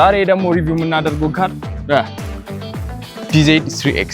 ዛሬ ደግሞ ሪቪው የምናደርገው ካር BZ3X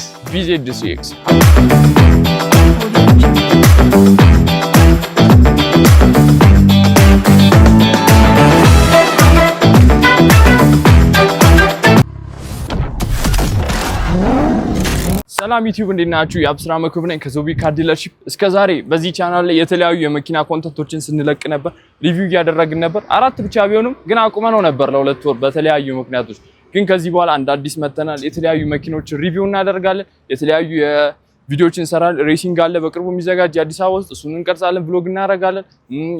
ሰላም ዩቲዩብ እንዴት ናችሁ? የአብስራ መክብ ነኝ ከዞቢ ካር ዲለርሺፕ። እስከዛሬ በዚህ ቻናል ላይ የተለያዩ የመኪና ኮንተንቶችን ስንለቅ ነበር፣ ሪቪው እያደረግን ነበር። አራት ብቻ ቢሆንም ግን አቁመነው ነበር ለሁለት ወር በተለያዩ ምክንያቶች። ግን ከዚህ በኋላ አንድ አዲስ መተናል። የተለያዩ መኪኖችን ሪቪው እናደርጋለን፣ የተለያዩ የቪዲዮዎችን እንሰራለን። ሬሲንግ አለ በቅርቡ የሚዘጋጅ አዲስ አበባ ውስጥ፣ እሱን እንቀርጻለን፣ ብሎግ እናደርጋለን።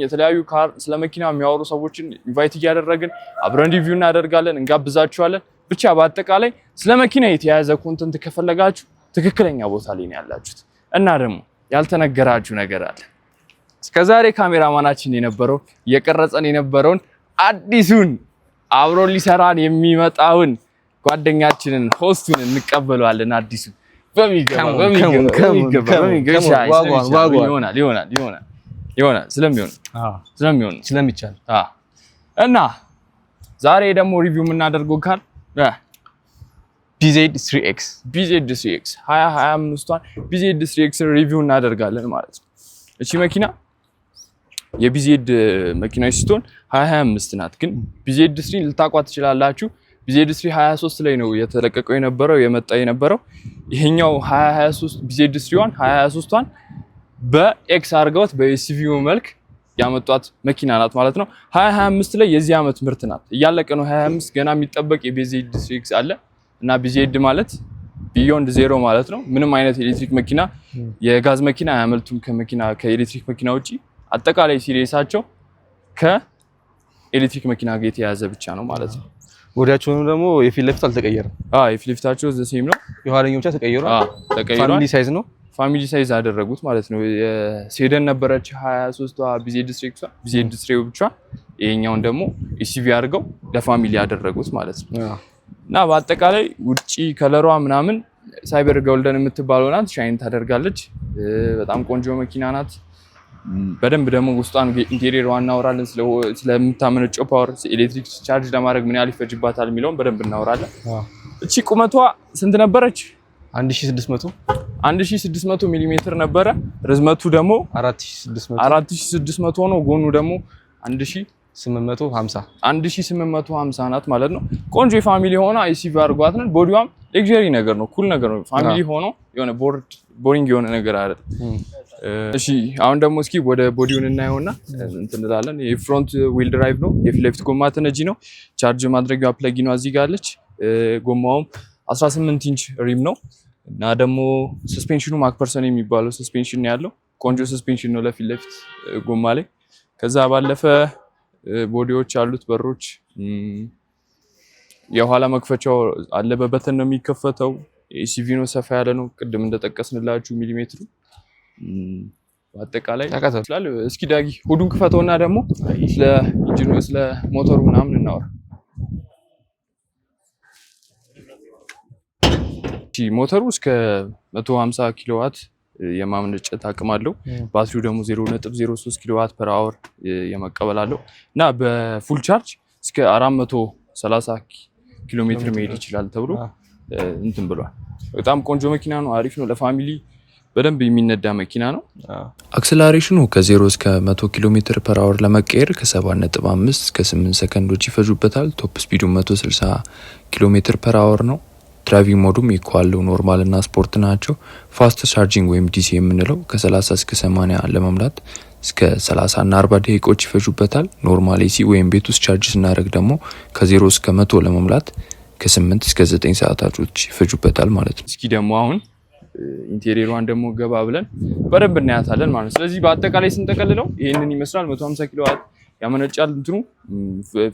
የተለያዩ ካር ስለ መኪና የሚያወሩ ሰዎችን ኢንቫይት እያደረግን አብረን ሪቪው እናደርጋለን፣ እንጋብዛችኋለን። ብቻ በአጠቃላይ ስለ መኪና የተያያዘ ኮንተንት ከፈለጋችሁ ትክክለኛ ቦታ ላይ ነው ያላችሁት። እና ደግሞ ያልተነገራችሁ ነገር አለ። እስከዛሬ ካሜራማናችን የነበረው እየቀረጸን የነበረውን አዲሱን አብሮ ሊሰራን የሚመጣውን ጓደኛችንን ሆስቱን እንቀበለዋለን። አዲሱን ስለሚቻል እና ዛሬ ደግሞ ሪቪው የምናደርገው ካር BZ3X 2025ቷን BZ3X ሪቪው እናደርጋለን ማለት ነው። እቺ መኪና የBZ መኪናዎች ስትሆን 2025 ናት። ግን BZ3 ልታቋት ትችላላችሁ። BZ3 23 ላይ ነው የተለቀቀው የመጣ የነበረው። ይሄኛው 2023 BZ3ዋን 2023ቷን በኤክስ አድርገውት በኤስዩቪ መልክ ያመጧት መኪና ናት ማለት ነው። 2025 ላይ የዚህ ዓመት ምርት ናት። እያለቀ ነው 2025 ገና የሚጠበቅ የBZ3X አለ። እና BZ ማለት ቢዮንድ ዜሮ ማለት ነው። ምንም አይነት ኤሌክትሪክ መኪና የጋዝ መኪና አያመልጡም ከኤሌክትሪክ መኪና ውጪ። አጠቃላይ ሲሪየሳቸው ከኤሌክትሪክ መኪና ጋር የተያያዘ ብቻ ነው ማለት ነው። ወዲያቸውም ደግሞ የፊት ለፊት አልተቀየረም። የፊት ለፊታቸው ዘሴም ነው። የኋለኛው ብቻ ተቀይሯል። ፋሚሊ ሳይዝ ነው። ፋሚሊ ሳይዝ አደረጉት ማለት ነው። የሴደን ነበረች 23ቷ BZ3 ብቻ። ይሄኛውን ደግሞ ኤስዩቪ አድርገው ለፋሚሊ ያደረጉት ማለት ነው። እና በአጠቃላይ ውጪ ከለሯ ምናምን ሳይበር ጎልደን የምትባለው ናት። ሻይን ታደርጋለች። በጣም ቆንጆ መኪና ናት። በደንብ ደግሞ ውስጧን ኢንቴሪየር እናወራለን። ስለምታመነጨው ፓወር ኤሌክትሪክ ቻርጅ ለማድረግ ምን ያህል ይፈጅባታል የሚለውን በደንብ እናወራለን። እቺ ቁመቷ ስንት ነበረች? 1600 ሚሊ ሜትር ነበረ። ርዝመቱ ደግሞ 4600 ነው። ጎኑ ደግሞ 1850 ናት ማለት ነው። ቆንጆ የፋሚሊ ሆና ኤስዩቪ አድርጓት ነው። ቦዲዋም ሌክዠሪ ነገር ነው፣ ኩል ነገር ነው። ፋሚሊ ሆኖ የሆነ ቦሪንግ የሆነ ነገር አይደል። እሺ አሁን ደግሞ እስኪ ወደ ቦዲውን እናየውና እንትን እንላለን። የፍሮንት ዊል ድራይቭ ነው። የፊት ለፊት ጎማ ተነጂ ነው። ቻርጅ ማድረጊያ ፕለጊኗ እዚህ ጋር አለች። ጎማውም 18 ኢንች ሪም ነው እና ደግሞ ሰስፔንሽኑ ማክፐርሰን የሚባለው ሰስፔንሽን ነው ያለው። ቆንጆ ሰስፔንሽን ነው ለፊት ለፊት ጎማ ላይ። ከዛ ባለፈ ቦዲዎች አሉት። በሮች የኋላ መክፈቻው አለ። በበተን ነው የሚከፈተው። ኤስዩቪ ነው፣ ሰፋ ያለ ነው። ቅድም እንደጠቀስንላችሁ ሚሊሜትሩ በአጠቃላይ ታካታችኋል። እስኪ ዳጊ ሁዱን ክፈተውና ደግሞ ስለ ኢንጂኑ ስለ ሞተሩ ምናምን እናወራ። ሞተሩ እስከ 150 ኪሎዋት የማመንጨት አቅም አለው። ባትሪው ደግሞ 0.03 ኪሎዋት ፐር አወር የመቀበል አለው እና በፉል ቻርጅ እስከ 430 ኪሎ ሜትር መሄድ ይችላል ተብሎ እንትን ብሏል። በጣም ቆንጆ መኪና ነው። አሪፍ ነው። ለፋሚሊ በደንብ የሚነዳ መኪና ነው። አክሰለሬሽኑ ከ0 እስከ 100 ኪሎ ሜትር ፐር አወር ለመቀየር ከ7.5 እስከ 8 ሰከንዶች ይፈጁበታል። ቶፕ ስፒዱ 160 ኪሎ ሜትር ፐር አወር ነው። ድራይቪንግ ሞዱም ኢኳል ኖርማል እና ስፖርት ናቸው። ፋስት ቻርጂንግ ወይም ዲሲ የምንለው ከ30 እስከ 80 ለመምላት እስከ 30 እና 40 ደቂቃዎች ይፈጁበታል። ኖርማል ኤሲ ወይም ቤት ውስጥ ቻርጅ ስናደርግ ደግሞ ከ0 እስከ 100 ለመምላት ከ8 እስከ 9 ሰዓታቶች ይፈጁበታል ማለት ነው። እስኪ ደግሞ አሁን ኢንቴሪየሯን ደግሞ ገባ ብለን በደንብ እናያታለን ማለት ነው። ስለዚህ በአጠቃላይ ስንጠቀልለው ይሄንን ይመስላል። 150 ኪሎዋት ያመነጫል። እንትኑ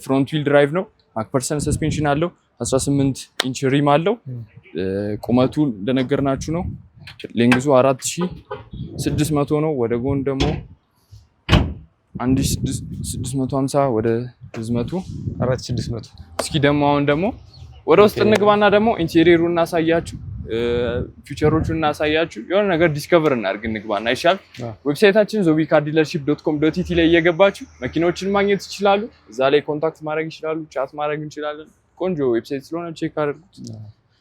ፍሮንት ዊል ድራይቭ ነው። ማክፐርሰን ሰስፔንሽን አለው። 18 ኢንች ሪም አለው። ቁመቱ እንደነገርናችሁ ነው። ሌንግዙ 4600 ነው። ወደ ጎን ደግሞ 1650 ወደ ርዝመቱ 4600። እስኪ ደግሞ አሁን ደግሞ ወደ ውስጥ እንግባና ደግሞ ኢንቴሪየሩን እናሳያችሁ። ፊቸሮቹን እናሳያችሁ። የሆነ ነገር ዲስከቨር እናድርግ እንግባና ይሻል። ዌብሳይታችን zobicardealership.com.tt ላይ እየገባችሁ መኪኖችን ማግኘት ይችላሉ። እዛ ላይ ኮንታክት ማድረግ ይችላሉ። ቻት ማድረግ እንችላለን። ቆንጆ ዌብሳይት ስለሆነ ቼክ አድርጉት።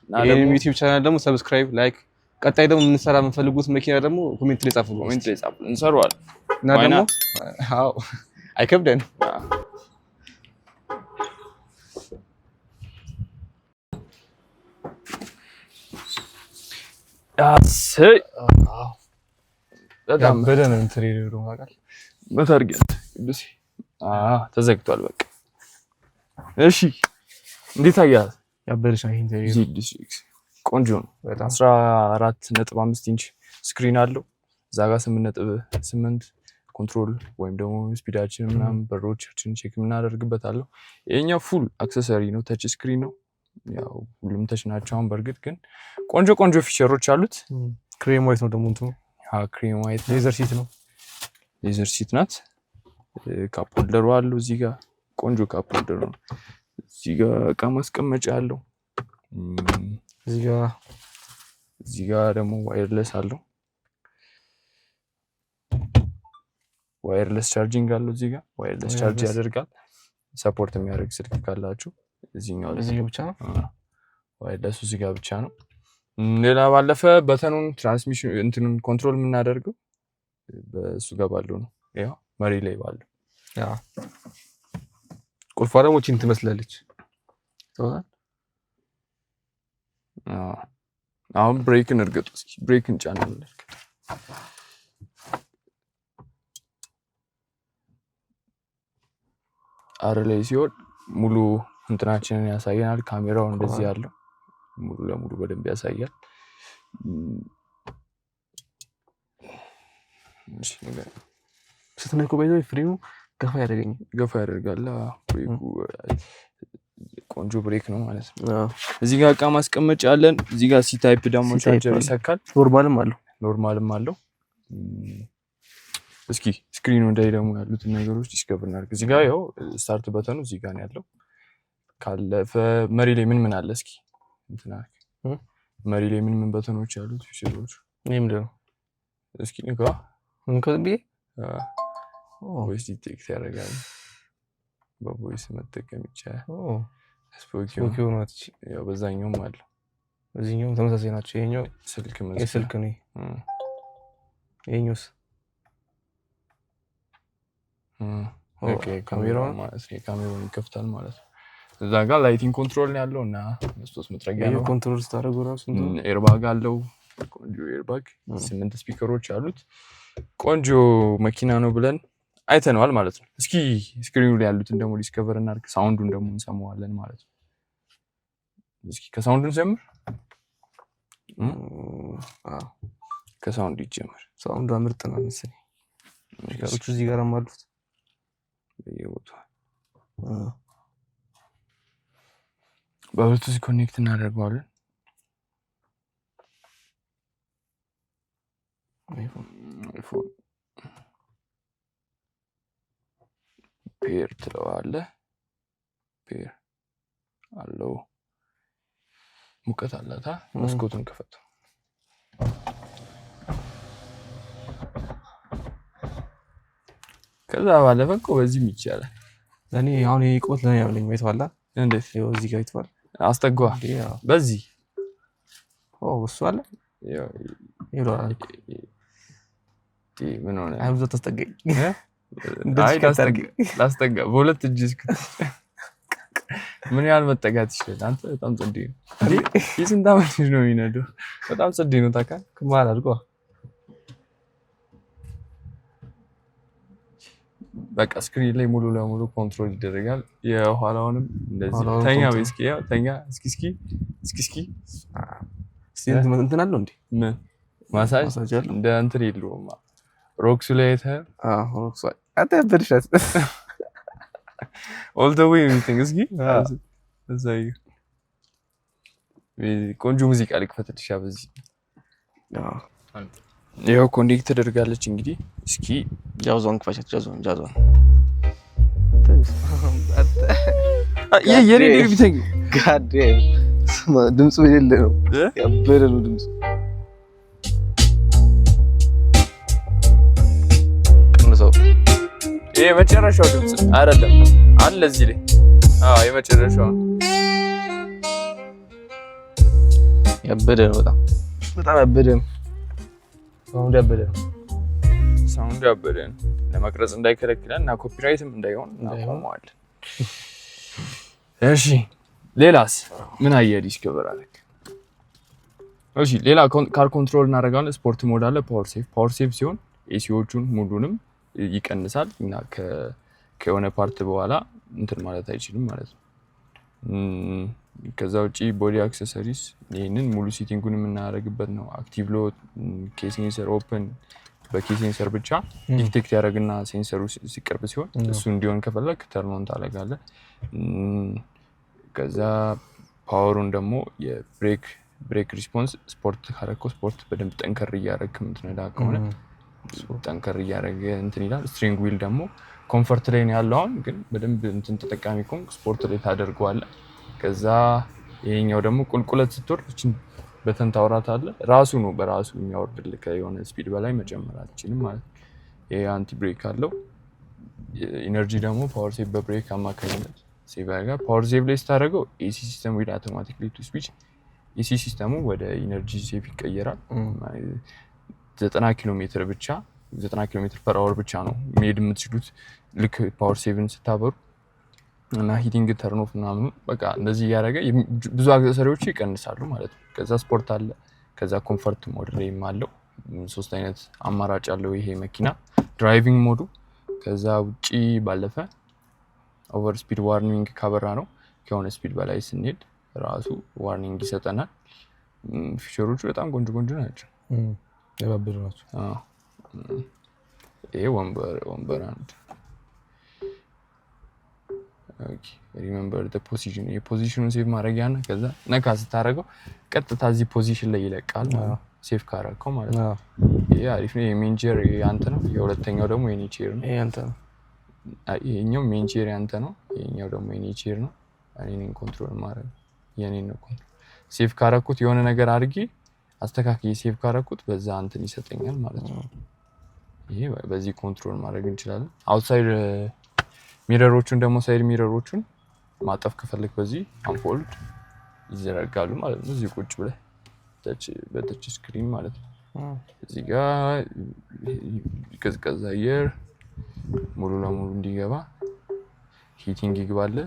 ይሄን ዩቲዩብ ቻናል ደግሞ ሰብስክራይብ፣ ላይክ፣ ቀጣይ ደግሞ የምንሰራ የምንፈልጉት መኪና ደግሞ ኮሜንት ላይ ጻፉ። እንሰራዋለን እና ደግሞ አዎ አይከብደን። በጣም በደን እንትን ይደሩ ማቃል በታርጌት ቅዱስ ተዘግቷል። በቃ እሺ፣ እንዴት አያል? ያበረሻ ይሄን ቆንጆ ነው በጣም 14.5 ኢንች ስክሪን አለው። እዛ ጋር 8.8 ኮንትሮል ወይም ደግሞ ስፒዳችን ምናምን በሮቻችን ቼክ የምናደርግበት አለው። ይሄኛው ፉል አክሰሰሪ ነው፣ ተች ስክሪን ነው። ያው ሁሉም ተች ናቸው። አሁን በእርግጥ ግን ቆንጆ ፊቸሮች አሉት። ክሬም ዋይት ነው ደግሞ እንትኑ ክሬም ዋይት ሌዘር ሲት ነው። ሌዘር ሲት ናት። ካፕ ሆልደሩ አለው እዚህ ጋር ቆንጆ ካፕ ሆልደሩ ነው። እዚህ ጋር እቃ ማስቀመጫ አለው። እዚህ ጋር ደግሞ ዋየርለስ አለው። ዋየርለስ ቻርጂንግ አለው። እዚህ ጋር ዋየርለስ ቻርጅ ያደርጋል። ሰፖርት የሚያደርግ ስልክ ካላችሁ እዚህኛው ብቻ ነው። ዋየርለሱ እዚህ ጋር ብቻ ነው። ሌላ ባለፈ በተኑን ትራንስሚሽን እንትኑን ኮንትሮል የምናደርገው በሱ ጋር ባለው ነው። ያው መሪ ላይ ባለው ቁልፏ ደግሞ ቺን ትመስላለች። አሁን ብሬክን እርግጥ እስኪ ብሬክን ጫናለን። አረ ላይ ሲሆን ሙሉ እንትናችንን ያሳየናል። ካሜራው እንደዚህ ያለው ሙሉ ለሙሉ በደንብ ያሳያል። እሺ ነገር ስትነኩ ባይዘው ፍሬሙ ገፋ ያደርጋል። ብሬኩ ቆንጆ ብሬክ ነው ማለት ነው። እዚህ ጋር እቃ ማስቀመጫ አለን። እዚህ ጋር ሲ ታይፕ ደግሞ ቻርጀር ይሰካል። ኖርማልም አለው። እስኪ ስክሪኑ ላይ ደግሞ ያሉትን ነገሮች ዲስከቨር እናድርግ። እዚህ ጋር ያው ስታርት በተኑ እዚህ ጋር ነው ያለው። ካለፈ መሪ ላይ ምን አለ እስኪ እንትና መሪ ላይ ምን በተኖች ያሉት ፊቸሮች ምንድነው? እስኪ ቮይስ ዲቴክት ያደርጋል። በቮይስ መጠቀም ይቻላል። ስፖኪዮ ነው። ያው በዛኛውም አለ። በዚህኛውም ተመሳሳይ ናቸው። ይሄኛው ስልክ ነው። ይሄኛውስ ኦኬ ካሜራውን ይከፍታል ማለት ነው። እዛ ጋር ላይቲንግ ኮንትሮል ነው ያለው እና መስኮት መጥረጊያ ነው። ኮንትሮል ስታደርጉ ራሱ ኤርባግ አለው። ቆንጆ ኤርባግ 8 ስፒከሮች አሉት። ቆንጆ መኪና ነው ብለን አይተነዋል ማለት ነው። እስኪ ስክሪኑ ላይ ያሉትን ደግሞ ዲስከቨር እናድርግ። ሳውንዱን ደግሞ እንሰማዋለን ማለት ነው። እስኪ ከሳውንዱን ጀምር። ከሳውንዱ ይጀምር። ሳውንዱ ምርጥ ነው መሰለኝ። ነገሮች እዚህ ጋር አሉት በየቦታው በብሉቱዝ ኮኔክት እናደርገዋለን። አይፎን ፔር ትለዋለህ። ፔር አለው። ሙቀት አላታ። መስኮቱን ከፈቱ። ከዛ ባለፈ እኮ በዚህም ይቻላል። ለኔ አሁን ይሄ ቆት ለኔ ያለኝ ወይቷላ እንዴት ይኸው እዚህ ጋር ይቷል። አስጠጓ በዚህ እሱ አለ ይሏል። ምን ሆነ? አይብዛ ተስጠገኝ ላስጠጋ በሁለት እጅ ምን ያህል መጠጋት ይችላል? አንተ በጣም ጽዴ ነው። የስንት ዓመት ልጅ ነው የሚነደው? በጣም ጽዴ ነው። ታውቃለህ ከማል አድርጎ በቃ ስክሪን ላይ ሙሉ ለሙሉ ኮንትሮል ይደረጋል። የኋላውንም እንደዚህ ተኛ እስኪ ያው ተኛ እስኪ እንትን አለው እንዴ? ምን ማሳጅ እንደ እንትን የለውም። ሮክሱ ላይ ሮክሱ አታበድሻት all the way everything እስኪ እዛይ ቆንጆ ሙዚቃ ልክፈትልሻ። በዚህ ያው ኮኔክት ተደርጋለች። እንግዲህ እስኪ ጃዞን ክፈቻት። ጃዞን የኔ ቢተኝ ጋዴ ድምፁ የሌለ ነው። ያበደ ነው ድምፁ። ቅንሰው የመጨረሻው ድምፅ አይደለም አለ እዚህ ላይ የመጨረሻው ያበደ ነው በጣም ያበደ ነው። ሳውንድ ያበደ ነው። ለመቅረጽ እንዳይከለክለን እና ኮፒራይትም እንዳይሆን እናቆመዋለን። እሺ ሌላስ ምን አየህ? ዲስከቨር አለክ? እሺ ሌላ ካር ኮንትሮል እናደርጋለን። ስፖርት ሞድ አለ፣ ፓወር ሴቭ ሲሆን ኤሲዎቹን ሙሉንም ይቀንሳል እና ከሆነ ፓርት በኋላ እንትን ማለት አይችልም ማለት ነው። ከዛ ውጪ ቦዲ አክሰሰሪስ ይሄንን ሙሉ ሴቲንጉን የምናደርግበት ነው። አክቲቭ ሎ ኬሴንሰር ኦፕን በኬሴንሰር ብቻ ዲቴክት ያደርግና ሴንሰሩ ሲቀርብ ሲሆን እሱ እንዲሆን ከፈለክ ተርን ኦን ታደርጋለህ። ከዛ ፓወሩን ደግሞ የብሬክ ሪስፖንስ ስፖርት ካረከው ስፖርት በደንብ ጠንከር እያደረግክ የምትነዳ ከሆነ ጠንከር እያደረገ እንትን ይላል። ስትሪንግ ዊል ደግሞ ኮምፈርት ላይ ነው ያለው። አሁን ግን በደንብ እንትን ተጠቃሚ ከሆንክ ስፖርት ላይ ታደርገዋለህ። ከዛ ይሄኛው ደግሞ ቁልቁለት ስትወርድ እቺን በተን ታወራታለህ። ራሱ ነው በራሱ የሚያወርድልህ። ከሆነ ስፒድ በላይ መጨመር አትችልም ማለት ነው። ይሄ አንቲ ብሬክ አለው። ኢነርጂ ደግሞ ፓወር ሴቭ በብሬክ አማካኝነት ሴቭ ያደርጋል። ፓወር ሴቭ ላይ ስታደርገው ኤሲ ሲስተም ዊል አውቶማቲክሊ ቱ ስዊች ኤሲ ሲስተሙ ወደ ኢነርጂ ሴቭ ይቀየራል። 90 ኪሎ ሜትር ፐር አወር ብቻ ነው መሄድ የምትችሉት ልክ ፓወር ሴቭን ስታበሩ እና ሂቲንግ ተርን ኦፍ ምናምን በቃ እንደዚህ እያደረገ ብዙ አክሰሰሪዎች ይቀንሳሉ ማለት ነው። ከዛ ስፖርት አለ። ከዛ ኮምፈርት ሞድ ላይም አለው። 3 አይነት አማራጭ አለው ይሄ መኪና ድራይቪንግ ሞዱ። ከዛ ውጪ ባለፈ ኦቨር ስፒድ ዋርኒንግ ካበራ ነው ከሆነ ስፒድ በላይ ስንሄድ ራሱ ዋርኒንግ ይሰጠናል። ፊቸሮቹ በጣም ቆንጆ ናቸው። ያባብሩ ናቸው። ይሄ ወንበር አንድ ኦኬ ሪሜምበር ዘ ፖዚሽን የፖዚሽኑን ሴቭ ማድረጊያና ከዛ ነካ ስታደርገው ቀጥታ እዚህ ፖዚሽን ላይ ይለቃል ማለት ሴቭ ካደረከው ማለት ነው። ይሄ አሪፍ ነው። የሜን ቼር ያንተ ነው። የሁለተኛው ደግሞ የኔ ቼር ነው። ያንተ ነው። ይሄኛው ሜን ቼር ያንተ ነው። ይሄኛው ደግሞ የኔ ቼር ነው። እኔን ኮንትሮል ማድረግ የኔን ነው። ኮንትሮል ሴቭ ካደረኩት የሆነ ነገር አድርጌ አስተካክዬ ሴቭ ካደረኩት በዛ እንትን ይሰጠኛል ማለት ነው። ይሄ በዚህ ኮንትሮል ማድረግ እንችላለን። አውትሳይድ ሚረሮቹን ደግሞ ሳይድ ሚረሮቹን ማጠፍ ከፈለክ በዚህ አንፎልድ ይዘረጋሉ ማለት ነው። እዚህ ቁጭ ብለህ በተች ስክሪን ማለት ነው። እዚህ ጋር ቀዝቀዝ አየር ሙሉ ለሙሉ እንዲገባ ሂቲንግ ይገባል።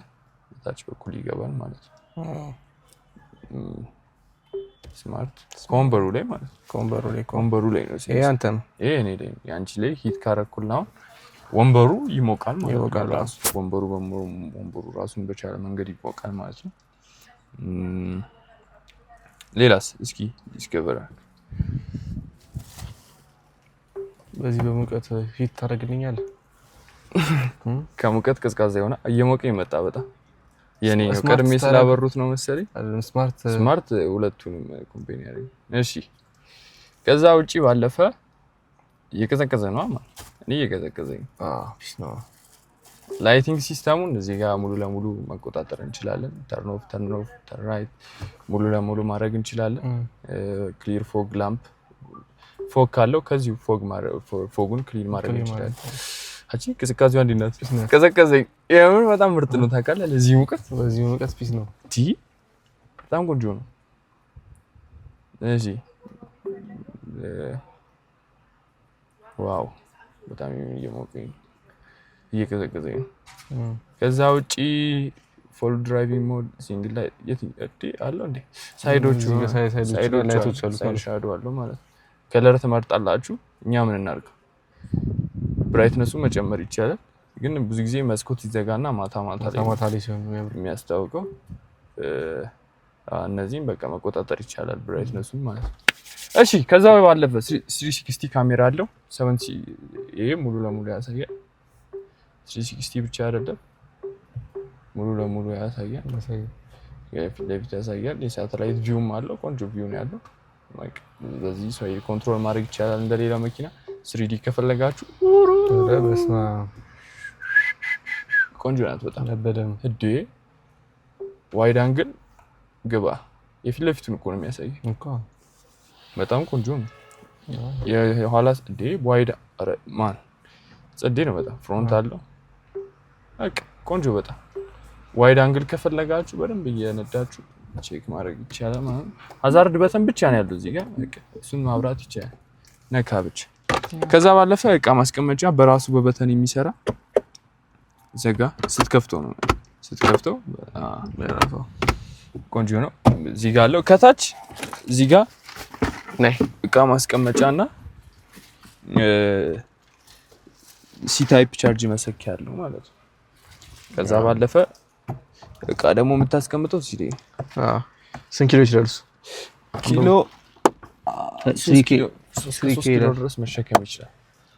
ታች በኩል ይገባል ማለት ነው። ስማርት ኮምበሩ ላይ ማለት ነው። ኮምበሩ ላይ ነው። ይሄ አንተ ነው። ይሄ እኔ ላይ ያንቺ ላይ ሂት ካረኩልናው ወንበሩ ይሞቃል ማለት ነው። ራሱ ወንበሩ ራሱን በቻለ መንገድ ይሞቃል ማለት ነው። ሌላስ እስኪ ዲስከቨር በዚህ በሙቀት ሂት ታደርግልኛለህ? ከሙቀት ቀዝቃዛ የሆነ እየሞቀ ይመጣ በጣም የኔ ነው። ቀድሜ ስላበሩት ነው መሰለኝ። ስማርት ሁለቱንም ኮምፓኒ ያደርግ። እሺ ከዛ ውጪ ባለፈ እየቀዘቀዘ ነው ማለት እኔ እየቀዘቀዘኝ ፒስ ነው። ላይቲንግ ሲስተሙን እዚህ ጋር ሙሉ ለሙሉ መቆጣጠር እንችላለን። ተርን ኦፍ ተርን ራይት ሙሉ ለሙሉ ማድረግ እንችላለን። ክሊር ፎግ ላምፕ ፎግ ካለው ከዚህ ፎጉን ክሊር ማድረግ እንችላለን። አቺ ቅዝቃዜው አንዲነት ቀዘቀዘኝ። የምር በጣም ምርጥ ነው ታውቃለህ። ለዚህ ሙቀት ፒስ ነው። በጣም ቆንጆ ነው። እሺ ዋው በጣም እየሞቀኝ እየቀዘቀዘኝ ነው። ከዛ ውጪ ፎል ድራይቪንግ ሞድ ሲንግል ላይ አለው እንዴ? ሳይዶቹ ላይቶች አሉ። ሻዶ አለው ማለት ነው። ከለር ትመርጣላችሁ። እኛ ምን እናድርግ? ብራይትነሱ መጨመር ይቻላል፣ ግን ብዙ ጊዜ መስኮት ይዘጋና ማታ ላይ ሲሆን የሚያስታውቀው እነዚህን በቃ መቆጣጠር ይቻላል ብራይትነሱን ማለት ነው። እሺ ከዛ ባለፈ 360 ካሜራ አለው። 70 ይሄ ሙሉ ለሙሉ ያሳያል። 360 ብቻ አይደለም ሙሉ ለሙሉ ያሳያል። ለፊት ያሳያል። የሳተላይት ቪውም አለው። ቆንጆ ቪው ነው ያለው። በዚህ ሰው ኮንትሮል ማድረግ ይቻላል እንደሌላ መኪና። 3D ከፈለጋችሁ በስማ ቆንጆ ናት በጣም ለበደም እዴ ዋይድ አንግል ግባ። የፊት ለፊቱን እኮ ነው የሚያሳይ እኮ በጣም ቆንጆ ነው። የኋላስ እንዴ ዋይድ ማን ጸዴ ነው በጣም ፍሮንት አለው። በቃ ቆንጆ በጣም ዋይድ አንግል ከፈለጋችሁ በደንብ እየነዳችሁ ቼክ ማድረግ ይቻላል ማለት ነው። ሃዛርድ በተን ብቻ ነው ያለው እዚህ ጋር በቃ እሱን ማብራት ይቻላል ነካ ብቻ። ከዛ ባለፈ እቃ ማስቀመጫ በራሱ በበተን የሚሰራ ዘጋ ስትከፍተው ነው በራሱ ቆንጆ ነው። እዚህ ጋር አለው ከታች እዚህ ጋር ነይ እቃ ማስቀመጫና ሲ ታይፕ ቻርጅ መሰኪያ ያለው ማለት ነው። ከዛ ባለፈ እቃ ደግሞ የምታስቀምጠው እዚህ ላይ ስንት ኪሎ ይችላል? ኪሎ 3 ኪሎ ድረስ መሸከም ይችላል።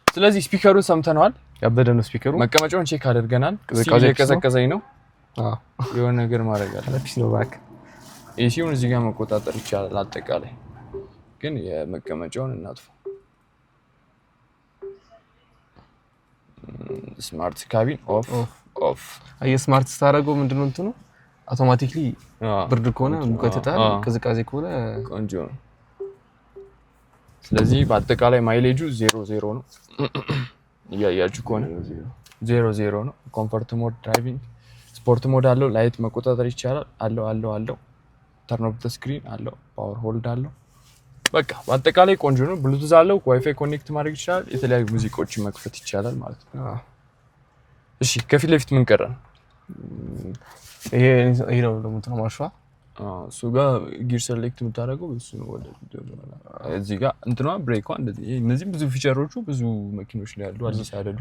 ስለዚህ ስፒከሩን ሰምተነዋል። ያበደ ነው ስፒከሩ። መቀመጫውን ቼክ አድርገናል። ቀዘቀዘኝ ነው የሆነ ነገር ማድረግ አለ ነው ባክ ኤሲውን እዚህ ጋር መቆጣጠር ይቻላል። አጠቃላይ ግን የመቀመጫውን እናጥፋ። ስማርት ካቢን ኦፍ ስማርት ስታደርገው ምንድነው እንትኑ አውቶማቲክሊ ብርድ ከሆነ ሙቀት ይጣል፣ ቅዝቃዜ ከሆነ ቆንጆ ነው። ስለዚህ በአጠቃላይ ማይሌጁ 00 ነው። እያያችሁ ከሆነ 00 ነው። ኮምፎርት ሞድ፣ ድራይቪንግ፣ ስፖርት ሞድ አለው። ላይት መቆጣጠር ይቻላል። አለው ተርን ኦፍ ዘ ስክሪን አለው። ፓወር ሆልድ አለው። በቃ በአጠቃላይ ቆንጆ ነው። ብሉቱዝ አለው። ዋይፋይ ኮኔክት ማድረግ ይቻላል። የተለያዩ ሙዚቃዎችን መክፈት ይቻላል ማለት ነው። እሺ ከፊት ለፊት ምን ቀረን? ይሄ ነው ደግሞ እንትን ማርሻ እሱ ጋር ጊር ሴሌክት የምታደርገው እሱ ነው። ወደ እዚህ ጋር እንትኗ ብሬኳ እንደዚህ እነዚህ ብዙ ፊቸሮቹ ብዙ መኪኖች ላይ ያሉ አዲስ አይደሉ።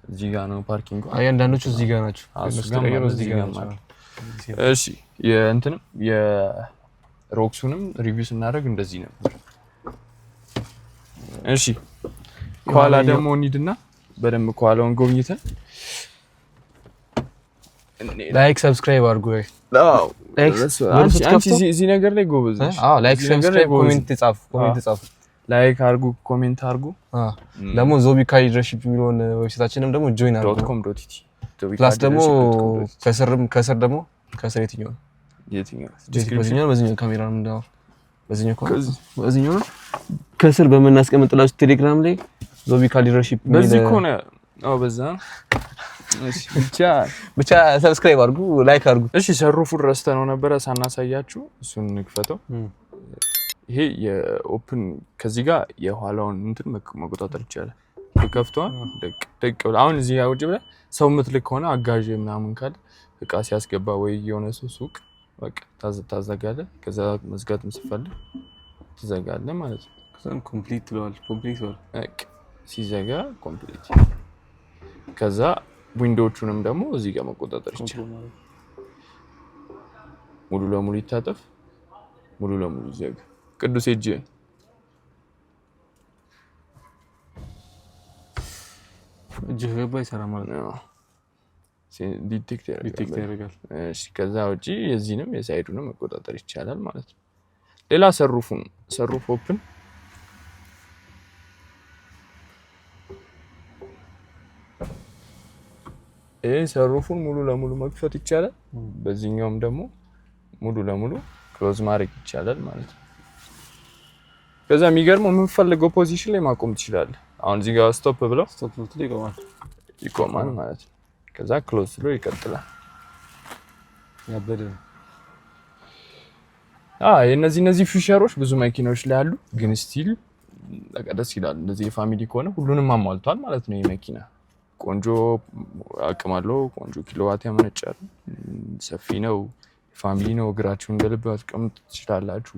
እዚህ ጋር ነው ፓርኪንግ። አንዳንዶቹ እዚህ ጋር ናቸው። እሺ የእንትንም የሮክሱንም ሪቪው ስናደርግ እንደዚህ ነበር። እሺ ከኋላ ደግሞ እንሂድና በደንብ ከኋላውን ጎብኝተን ላይክ ሰብስክራይብ አድርጉ። እዚህ ነገር ላይ ጎበዝ ነሽ። ላይክ ሰብስክራይብ ኮሜንት ጻፉ። ላይክ አድርጉ፣ ኮሜንት አድርጉ። ደግሞ ዞቢካ ሊደርሺፕ የሚለውን ዌብሳይታችንም ደግሞ ጆይን አድርጉ። .com.tt ፕላስ ደግሞ ከስር ደግሞ ከስር የትኛው ዲስክሪፕሽን በዚህኛው ካሜራ ነው እንዳው በዚህኛው ነው ከስር በመናስቀምጥላችሁ ቴሌግራም ላይ ዞቢካ ሊደርሺፕ በዚህ ኮነ በዛ ብቻ ሰብስክራይብ አድርጉ፣ ላይክ አድርጉ። እሺ ሰሩፉን ረስተነው ነበረ ሳናሳያችሁ፣ እሱን እንክፈተው። ይሄ የኦፕን ከዚህ ጋር የኋላውን እንትን መቆጣጠር ይቻላል። ከፍቷል ደቅ ብለ አሁን እዚህ ጋር ውጭ ብለ ሰው ምትልክ ከሆነ አጋዥ ምናምን ካለ እቃ ሲያስገባ ወይ የሆነ ሰው ሱቅ በቃ ታዘጋለህ። ከዛ መዝጋት መስፈልግ ትዘጋለህ ማለት ነው። ከዛ ኮምፕሊት ብለዋል። በቃ ሲዘጋ ኮምፕሊት። ከዛ ዊንዶዎቹንም ደግሞ እዚህ ጋር መቆጣጠር ይቻላል። ሙሉ ለሙሉ ይታጠፍ፣ ሙሉ ለሙሉ ይዘጋ። ቅዱስ እጅ ገባ ይሰራ ማለት ነው። ዲቴክት ያደርጋል። እሺ ከዛ ውጪ የዚህንም የሳይዱንም መቆጣጠር ይቻላል ማለት ነው። ሌላ ሰሩፍ ኦፕን ሰሩፉን ሙሉ ለሙሉ መክፈት ይቻላል። በዚህኛውም ደግሞ ሙሉ ለሙሉ ክሎዝ ማድረግ ይቻላል ማለት ነው። ከዛ የሚገርመው የምንፈልገው ፖዚሽን ላይ ማቆም ትችላለህ። አሁን እዚህ ጋር ስቶፕ ብለው ይቆማል ማለት ነው። ከዛ ክሎዝ ብሎ ይቀጥላል። ያበደ እነዚህ ፊቸሮች ብዙ መኪናዎች ላይ አሉ፣ ግን ስቲል ደስ ይላል። እንደዚህ የፋሚሊ ከሆነ ሁሉንም አሟልቷል ማለት ነው። የመኪና ቆንጆ አቅም አለው፣ ቆንጆ ኪሎዋት ያመነጫል፣ ሰፊ ነው፣ ፋሚሊ ነው። እግራችሁን እንደልብ አስቀምጥ ትችላላችሁ።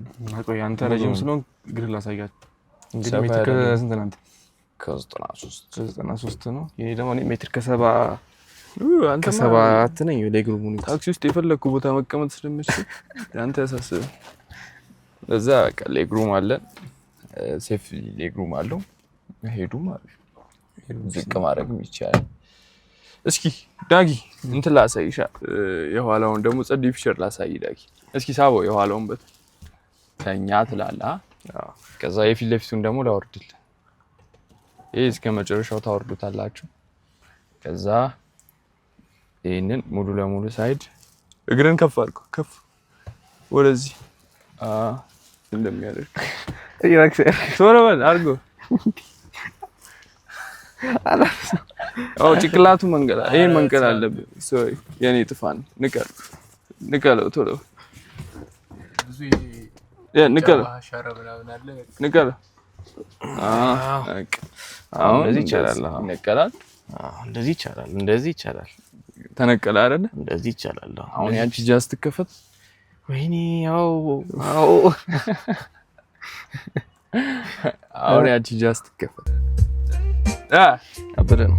ቆይ አንተ ረጅም ስለሆን እግር ላሳያችሁ። እንግዲህ ሜትር ከስንት ነው አንተ? ከ93 ነው። የኔ ደግሞ ሜትር ከ7 ነኝ። ለእግሩ ሙሉ ታክሲ ውስጥ የፈለኩ ቦታ መቀመጥ ስለምችል አንተ ያሳስብ። ለዛ በቃ ለእግሩም አለ፣ ሴፍ ለእግሩም አለው፣ ሄዱም አለ፣ ዝቅ ማድረግም ይቻላል። እስኪ ዳጊ እንትን ላሳይሻ፣ የኋላውን ደግሞ ጸድ ፊቸር ላሳይ። ዳጊ እስኪ ሳበው የኋላውን በት ከኛ ትላላ። ከዛ የፊት ለፊቱን ደግሞ ላወርድል። ይሄ እስከ መጨረሻው ታወርዱታላችሁ። ከዛ ይሄንን ሙሉ ለሙሉ ሳይድ እግርን ከፍ አድርጎ ከፍ ወደዚህ እንደሚያደርግ ቶሎበል አድርጎ ጭቅላቱ መንገላ ይሄን መንገል አለብህ። ሶሪ የኔ ጥፋን ንቀለው ቶሎ ንቀል ንቀል። አሁን እንደዚህ ይቻላል። ይነቀላል። እንደዚህ ይቻላል። እንደዚህ ይቻላል። ተነቀለ አይደል? እንደዚህ ይቻላል። አሁን ያንቺ ጃስ ትከፈት። ወይኔ አሁን ያንቺ ጃስ ትከፈት። ያበደ ነው።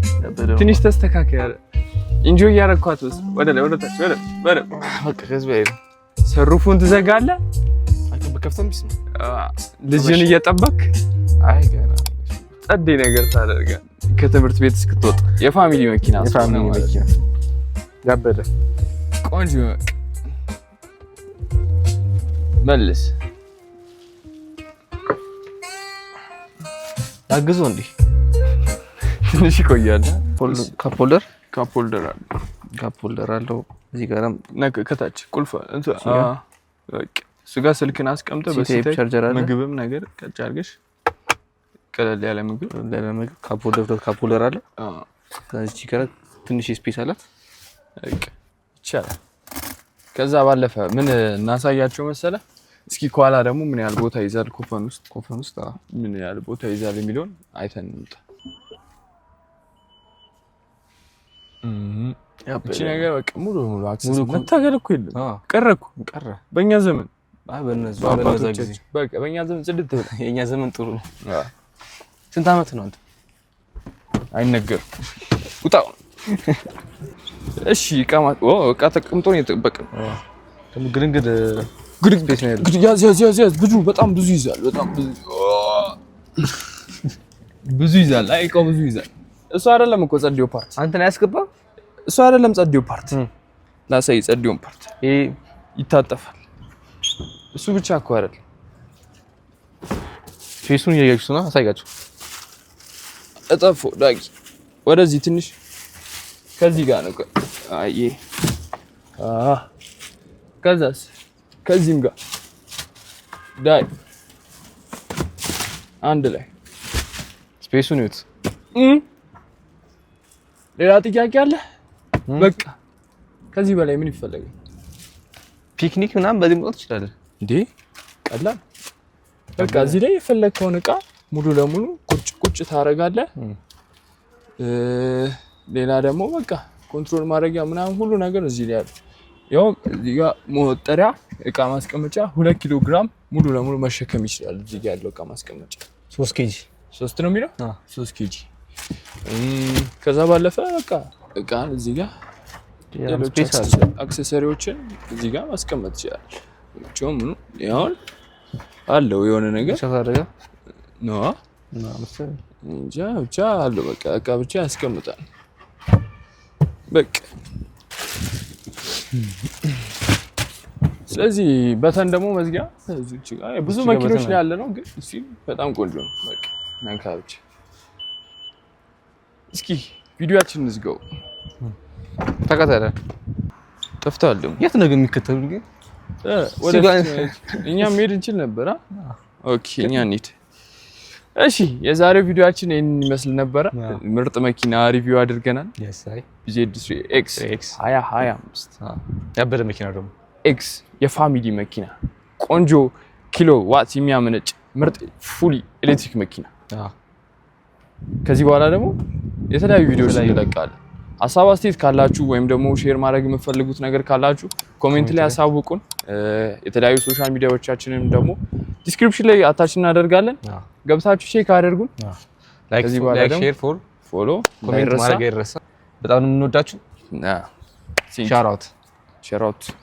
ትንሽ ተስተካከለ። ኢንጆይ ያረኳት ወደ ላይ ወደ ታች ወደ በቃ ከዚህ በላይ ነው። ሰሩፉን ትዘጋለህ። በከፍተም ቢስ ነው። ልጅን እየጠበክ አይ ገና ጸዴ ነገር ታደርጋለህ። ከትምህርት ቤት እስክትወጣ የፋሚሊ መኪና ያበደ ቆንጆ መልስ አግዞ እንዴ ትንሽ ይቆያል። ካፕ ሆልደር አለው እዚህ ጋርም ከታች ቁልፍ በቃ ስጋ ስልክን አስቀምጠህ በሲታይ ምግብም ነገር ቀጭ አድርገሽ ቀለል ያለ ምግብ ካፕ ሆልደር አለ። ከዚህ ጋር ትንሽ ስፔስ አላት። በቃ ይቻላል። ከዛ ባለፈ ምን እናሳያቸው መሰለ? እስኪ ኳላ ደግሞ ምን ያህል ቦታ ይዛል ኮፈን ውስጥ ምን ያህል ቦታ ይዛል የሚለውን አይተን እንምጣ። እቺ ነገር በቃ ሙሉ አክሰስ መታገል እኮ የለም። ቀረ በእኛ ዘመን በቃ በእኛ ዘመን ጽድት ብለ የኛ ዘመን ጥሩ ነው። ስንት አመት ነው አንተ? አይነገርም። ውጣው። እሺ እቃ ተቀምጦ ነው የተጠበቀው። ደግሞ ግድንግድ ስፔስ ነው ያለው። ያዝ ብዙ በጣም ብዙ ይዛል። ብዙ ይዛል። አይ እቃው ብዙ ይዛል። እሱ አይደለም እኮ ጸዴው ፓርት አንተ ላይ ያስገባ። እሱ አይደለም ጸዴው ፓርት ላሳይ። ጸዴውን ፓርት ይሄ ይታጠፋል። እሱ ብቻ እኮ አይደለም። ፌሱን እያያችሁ ነው። አሳያችሁ። እጠፎ ዳጊ ወደዚህ ትንሽ ከዚህ ጋር ነው። አይ ከዛስ ከዚህም ጋር ዳይ አንድ ላይ ስፔሱን ይዩት። ሌላ ጥያቄ አለ? በቃ ከዚህ በላይ ምን ይፈልጋል? ፒክኒክ ምናምን በዚህ መውጣት ይችላል እንዴ? ቀላል። በቃ እዚህ ላይ የፈለከውን እቃ ሙሉ ለሙሉ ቁጭ ታረጋለህ። ሌላ ደግሞ በቃ ኮንትሮል ማድረጊያ ምናምን ሁሉ ነገር እዚህ ላይ አለ። ያው እዚህ ጋር መወጠሪያ እቃ ማስቀመጫ 2 ኪሎ ግራም ሙሉ ለሙሉ መሸከም ይችላል። እዚህ ጋር ያለው እቃ ማስቀመጫ 3 ኬጂ 3 ነው የሚለው 3 ኬጂ። ከዛ ባለፈ በቃ እቃን እዚህ ጋር ሌሎች አክሰሰሪዎችን እዚህ ጋር ማስቀመጥ ይችላል። ጮም ነው ያው አለው የሆነ ነገር ሻታደጋ ነው እንጃ ብቻ አለው በቃ እቃ ብቻ ያስቀምጣል። በቃ ስለዚህ በተን ደግሞ መዝጊያ እዚች ጋር ብዙ መኪኖች ላይ ያለ ነው፣ ግን እሺ በጣም ቆንጆ ነው። በቃ ናንካብች። እስኪ ቪዲዮአችንን እንዝጋው። ተከታተለ ጠፍቷል ደግሞ የት ነው የሚከተሉን? ግን ወደ እኛም ሄድ እንችል ነበር። ኦኬ እኛ እንሂድ። እሺ የዛሬው ቪዲዮአችን ይሄን ይመስል ነበር። ምርጥ መኪና ሪቪው አድርገናል። BZ3X 2025 ያበደ መኪና ደግሞ ኤክስ የፋሚሊ መኪና ቆንጆ ኪሎ ዋት የሚያመነጭ ምርጥ ፉሊ ኤሌክትሪክ መኪና። ከዚህ በኋላ ደግሞ የተለያዩ ቪዲዮዎች እንለቃለን። ሀሳብ አስተያየት ካላችሁ ወይም ደግሞ ሼር ማድረግ የምትፈልጉት ነገር ካላችሁ ኮሜንት ላይ አሳውቁን። የተለያዩ ሶሻል ሚዲያዎቻችንን ደግሞ ዲስክሪፕሽን ላይ አታች እናደርጋለን። ገብታችሁ ቼክ አድርጉን። ላይክ ሼር ፎሎ ኮሜንት ማድረግ አይረሳ። በጣም ነው የምንወዳችሁ። ሻውት